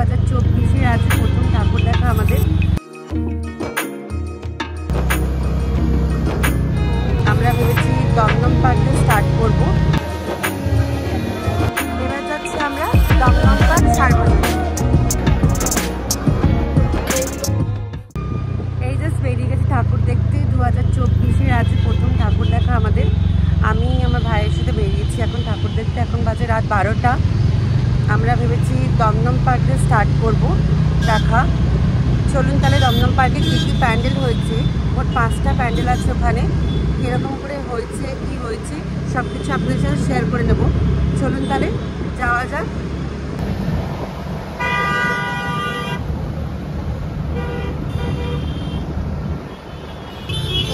2024-এ আজ প্রথম ঠাকুর দেখা আমাদের। আমরা ভেবেছি দমদম পার্কে স্টার্ট করব। এবার যাচ্ছি আমরা দমদম পার্ক সার্বজনীন। এই জাস্ট বেরিয়ে গেছি ঠাকুর দেখতে। 2024-এ আজ প্রথম ঠাকুর দেখা আমাদের। আমি আমার ভাইয়ের সাথে বেরিয়েছি এখন ঠাকুর দেখতে। এখন বাজে রাত 12টা। আমরা ভেবেছি দমদম পার্কে স্টার্ট করব দেখা। চলুন তাহলে দমদম পার্কে কী কী প্যান্ডেল হয়েছে, মোট 5টা প্যান্ডেল আছে ওখানে, কীরকম করে হয়েছে কী হয়েছে সব কিছু আপনাদের সাথে শেয়ার করে নেব। চলুন তাহলে যাওয়া যাক।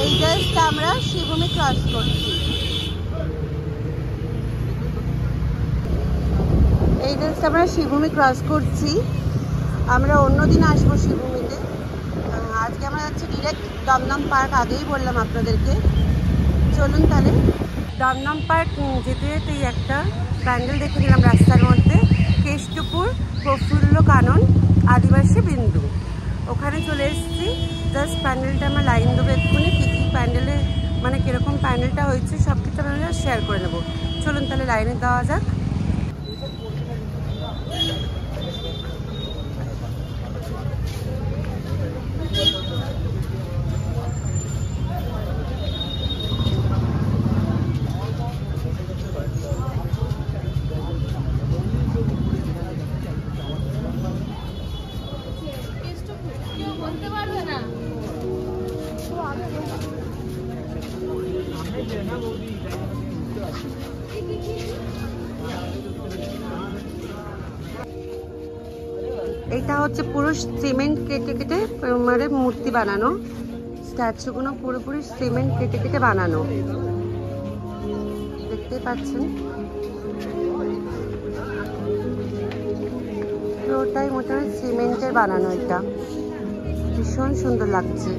এই জাস্ট আমরা শিবভূমি ক্রস করছি। এই জাস্ট আমরা শিবভূমি ক্রস করছি। আমরা অন্যদিন আসবো শিবভূমিতে, আজকে আমরা যাচ্ছি ডিরেক্ট দমদম পার্ক। আগেই বললাম আপনাদেরকে। চলুন তাহলে দমদম পার্ক যেতে যেতেই একটা প্যান্ডেল দেখে নিলাম রাস্তার মধ্যে, কেষ্টপুর প্রফুল্ল কানন আদিবাসী বিন্দু। ওখানে চলে এসেছি। জাস্ট প্যান্ডেলটা আমরা লাইন দেবো এক্ষুনি। কী কী প্যান্ডেলে মানে কীরকম প্যান্ডেলটা হয়েছে সব কিছু আমরা শেয়ার করে নেবো। চলুন তাহলে লাইনে দেওয়া যাক। এটা হচ্ছে পুরো সিমেন্ট কেটে কেটে মানে মূর্তি বানানো। স্ট্যাচুগুলো পুরোপুরি সিমেন্ট কেটে কেটে বানানো, দেখতে পাচ্ছেন। পুরোটাই মোটামুটি সিমেন্টের বানানো। এটা ভীষণ সুন্দর লাগছে।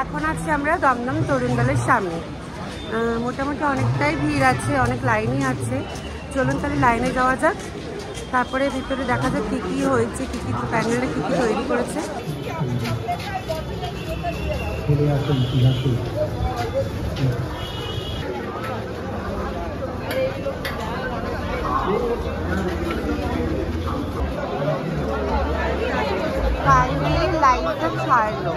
এখন আছি আমরা দমদম তরুণ দলের সামনে। মোটামুটি অনেকটাই ভিড় আছে, অনেক লাইনই আছে। চলুন তাহলে লাইনে যাওয়া যাক। তারপরে ভিতরে দেখা যাক কী কী হয়েছে, কী কী প্যান্ডেলে কী কী তৈরি করেছে। ফাইনালি লাইনটা ছাড়লো।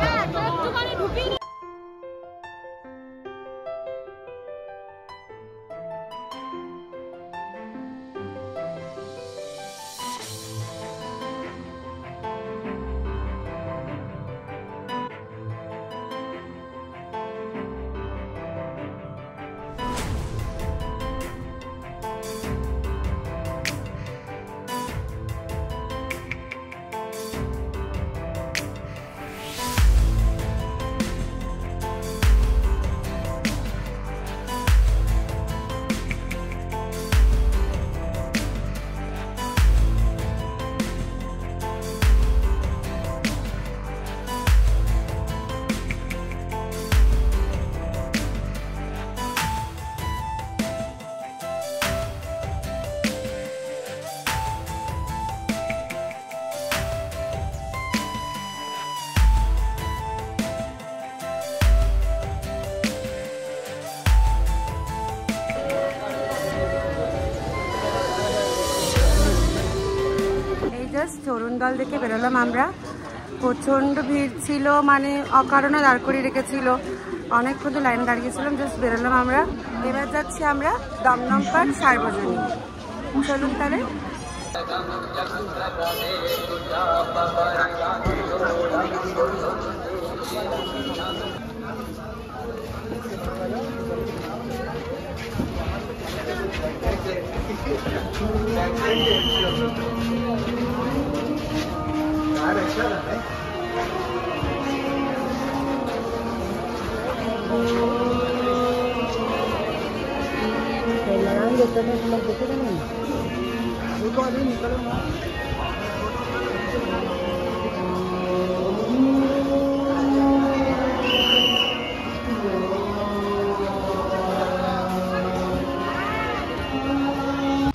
তরুণ দল দেখে বেরোলাম আমরা। প্রচণ্ড ভিড় ছিল, মানে অকারণে দাঁড় করিয়ে রেখেছিল, অনেকক্ষণ লাইন দাঁড়িয়েছিলাম। জাস্ট বেরোলাম আমরা। এবার যাচ্ছি আমরা দমদম পার্ক সার্বজনীন। চলুন তাহলে।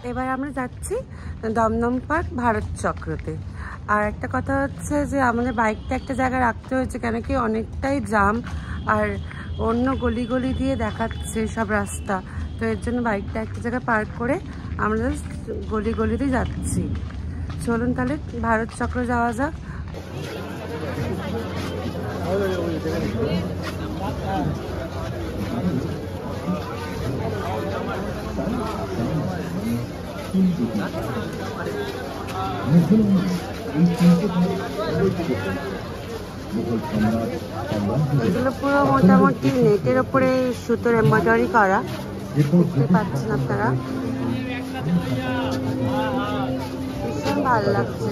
এবার আমরা যাচ্ছি দমদম পার্ক ভারত চক্রতে। আর একটা কথা হচ্ছে যে আমাদের বাইকটা একটা জায়গায় রাখতে হয়েছে, কেন কি অনেকটাই জাম আর অন্য গলি গলি দিয়ে দেখাচ্ছে সব রাস্তা, তো এর জন্য বাইকটা একটা জায়গায় পার্ক করে আমরা গলি গলিতে যাচ্ছি। চলুন তাহলে ভারত চক্র যাওয়া যাক। এগুলো পুরো মোটামুটি নেটের ওপরে সুতোর এমব্রয়ডারি করা, দেখতে পাচ্ছেন আপনারা, ভীষণ ভালো লাগছে।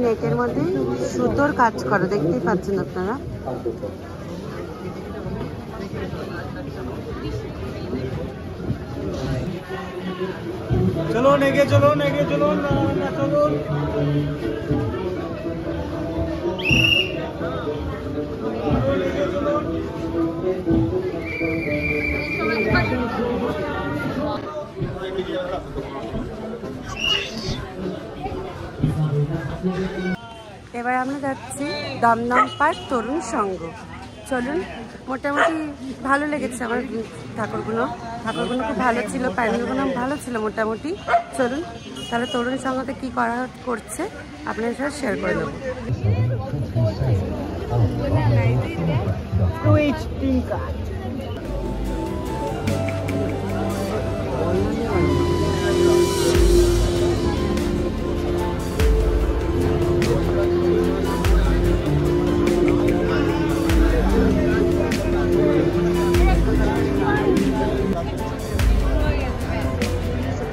নেটের মধ্যে সুতোর কাজ করা, দেখতেই পাচ্ছেন আপনারা। চলো নেগে চলো নেগে চলো না চলো। এবার আমরা যাচ্ছি দমদম পার্ক তরুণ সংঘ। চলুন, মোটামুটি ভালো লেগেছে আমার ঠাকুরগুলো খুব ভালো ছিল, প্যান্ডেলগুলো ভালো ছিল মোটামুটি। চলুন তাহলে তরুণ সংঘতে কী করছে আপনাদের সাথে শেয়ার করে দেবো।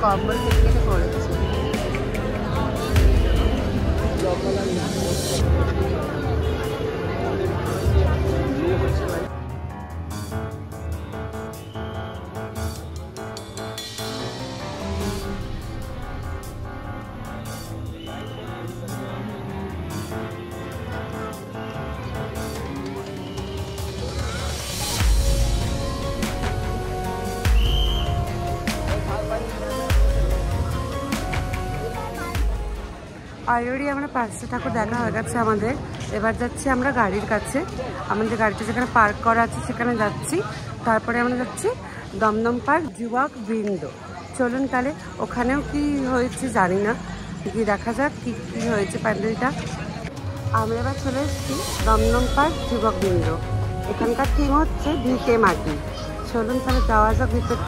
কম্বল থেকে করেছে। অলরেডি আমরা 5টা ঠাকুর দেখা হয়ে গেছে আমাদের। এবার যাচ্ছি আমরা গাড়ির কাছে, আমাদের গাড়িটা যেখানে পার্ক করা আছে সেখানে যাচ্ছি। তারপরে আমরা যাচ্ছি দমদম পার্ক যুবক বৃন্দ। চলুন তাহলে ওখানেও কি হয়েছে জানি না, গিয়ে দেখা যাক কী কী হয়েছে প্যান্ডেলটা। আমরা এবার চলে এসেছি দমদম পার্ক যুবক বৃন্দ। এখানকার থিম হচ্ছে ভিটে মাটি। চলুন তাহলে যাওয়া যাক ভিতরে।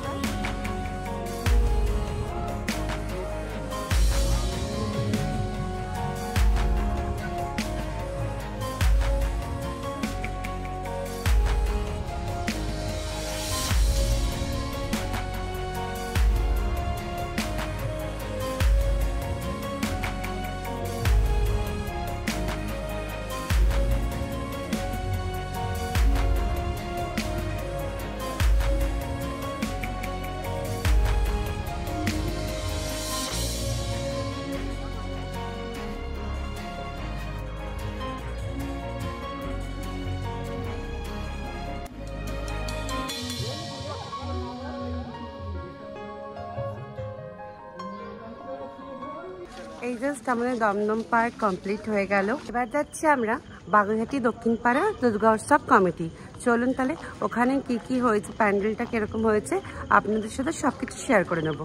এই জাস্ট আমাদের দমদম পার্ক কমপ্লিট হয়ে গেল। এবার যাচ্ছি আমরা বাগুইহাটি দক্ষিণ পাড়া দুর্গা উৎসব কমিটি। চলুন তাহলে ওখানে কি কি হয়েছে, প্যান্ডেলটা কিরকম হয়েছে আপনাদের সাথে সবকিছু শেয়ার করে নেব।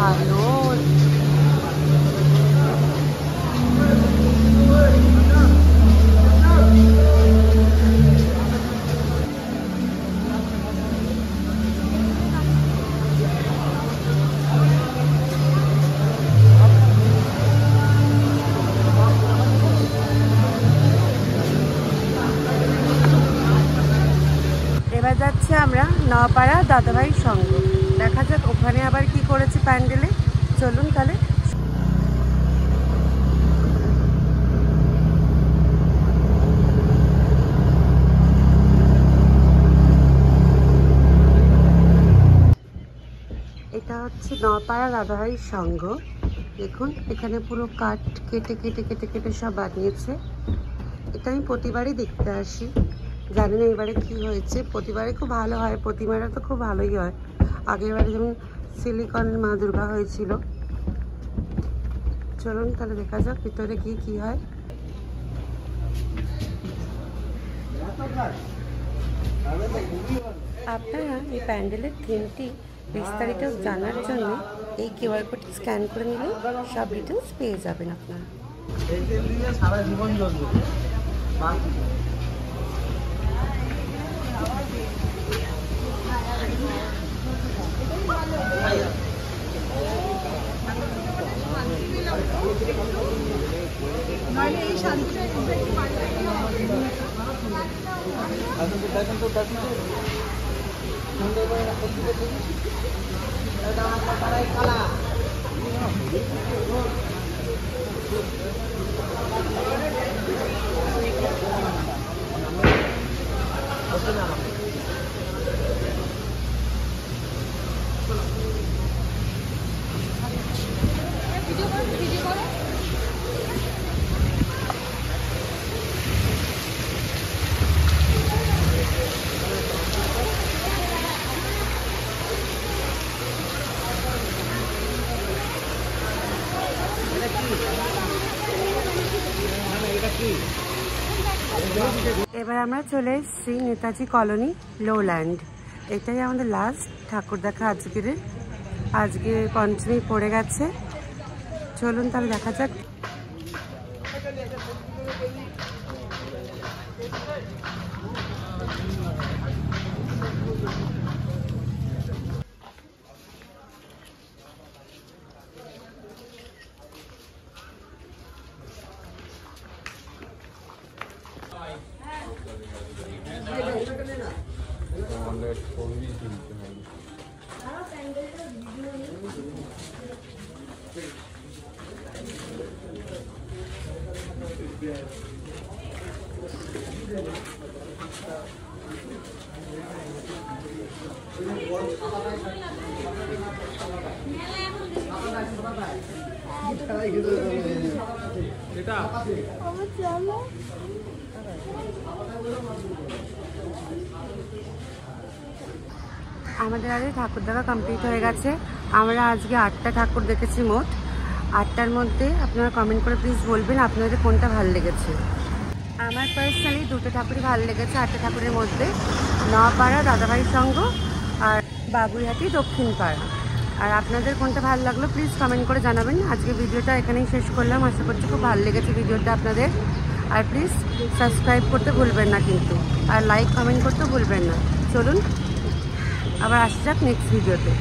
বানর। এবার যাচ্ছি আমরা নপাড়া দাদাভাই সঙ্গ। দেখা যাক ওখানে আবার কি করেছে প্যান্ডেলে। চলুন তাহলে। এটা হচ্ছে নপাড়া দাদাভাই সঙ্গ। দেখুন এখানে পুরো কাঠ কেটে কেটে কেটে কেটে সব বানিয়েছে। এটা আমি প্রতিবারই দেখতে আসি, জানি না এবারে কি হয়েছে। প্রতিবারে খুব ভালো হয়, প্রতিমাটা তো খুব ভালোই হয়। আগেরবারে যেমন সিলিকনের মা দুর্গা হয়েছিল। চলুন তাহলে দেখা যাক ভিতরে গিয়ে কি হয়। আপনারা এই প্যান্ডেলের থিমটি বিস্তারিত জানার জন্য এই কিউআর কোডটি স্ক্যান করে নিলে সব ডিটেলস পেয়ে যাবেন আপনারা। সারা জীবন চলবে। এবার আমরা চলে এসেছি নেতাজি কলোনি লোল্যান্ড। এটাই আমাদের লাস্ট ঠাকুর দেখা আজকে পঞ্চমী পড়ে গেছে। চলুন তাহলে দেখা যাক। আমাদের আগে ঠাকুর দেখা কমপ্লিট হয়ে গেছে। আমরা আজকে 8টা ঠাকুর দেখেছি মোট। 8টার মধ্যে আপনারা কমেন্ট করে প্লিজ বলবেন আপনাদের কোনটা ভালো লেগেছে। আমার পার্সোনালি 2টো ঠাকুরই ভালো লেগেছে 8টা ঠাকুরের মধ্যে, নপাড়া দাদাভাই সঙ্গ আর বাবুইহাটি দক্ষিণ পাড়া। আর আপনাদের কোনটা ভালো লাগলো প্লিজ কমেন্ট করে জানাবেন। আজকে ভিডিওটা এখানেই শেষ করলাম। আশা করছি খুব ভালো লেগেছে ভিডিওটা আপনাদের। আর প্লিজ সাবস্ক্রাইব করতে ভুলবেন না কিন্তু, আর লাইক কমেন্ট করতে ভুলবেন না। চলুন আবার আসা যাক নেক্সট ভিডিওতে।